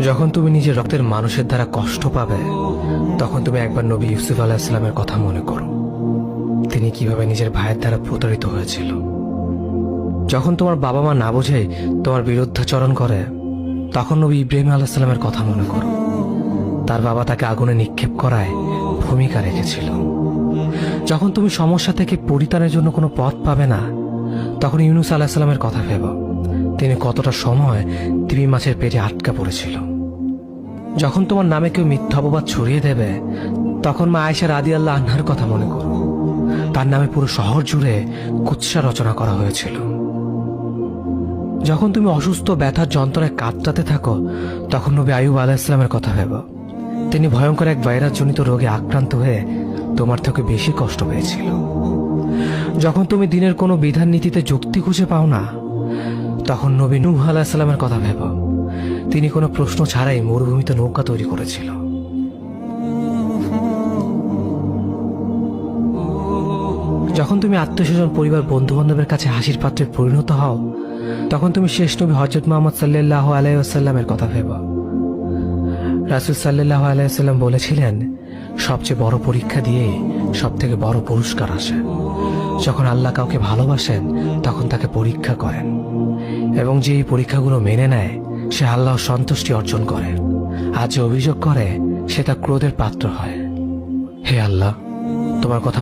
যখন তুমি নিজের রক্তের মানুষের দ্বারা কষ্ট পাবে, তখন তুমি একবার নবী ইউসুফ আলাইহিস সালামের কথা মনে করো। তিনি কিভাবে নিজের ভাইয়ের দ্বারা প্রতারিত হয়েছিল। যখন তোমার বাবা মা না বুঝেই তোমার বিরুদ্ধাচরণ করে, তখন নবী ইব্রাহিম আলাইহিস সালামের কথা মনে করো। তার বাবা তাকে আগুনে নিক্ষেপ করায় ভূমিকা রেখেছিল। যখন তুমি সমস্যা থেকে পরিত্রাণের জন্য কোনো পথ পাবে না, তখন ইউনুস আলাইহিস সালামের কথা ভেবো। তিনি কতটা সময় তিমি মাছের পেটে আটকা পড়েছিল। যখন তোমার নামে কেউ মিথ্যা অপবাদ ছড়িয়ে দেবে, তখন মা আয়েশা রাদিয়াল্লাহু আনহার কথা মনে করো। তার নামে পুরো শহর জুড়ে কুৎসা রচনা করা হয়েছিল। যখন তুমি অসুস্থ ব্যথার যন্ত্রণায় কাতরাতে থাকো, তখন নবী আইয়ুব আলাইহিস সালামের কথা ভেবো। তিনি ভয়ঙ্কর এক ভাইরাসজনিত রোগে আক্রান্ত হয়ে তোমার থেকে বেশি কষ্ট পেয়েছিল। যখন তুমি দিনের কোনো বিধান নীতিতে যুক্তি খুঁজে পাও না, তখন নবী নূহ আলাইহিস সালামের কথা ভেবো। তিনি কোনো প্রশ্ন ছাড়াই মরুভূমিতে নৌকা তৈরি করেছিল। যখন তুমি আত্মীয়স্বজন, পরিবার, বন্ধু বান্ধবের কাছে হাসির পাত্রে পরিণত হও, তখন তুমি শেষ নবী হযরত মুহাম্মদ সাল্লাল্লাহু আলাইহি ওয়াসাল্লামের কথা ভেবো। রাসূল সাল্লাল্লাহু আলাইহি ওয়াসাল্লাম বলেছিলেন, সবচেয়ে বড় পরীক্ষা দিয়েই সব থেকে বড় পুরস্কার আসে। যখন আল্লাহ কাউকে ভালোবাসেন, তখন তাকে পরীক্ষা করেন, এবং যে এই পরীক্ষাগুলো মেনে নেয়, সে আল্লাহর সন্তুষ্টি অর্জন করে। আর যে অভিযোগ করে, সে তার ক্রোধের পাত্র হয়। হে আল্লাহ, তোমার কথা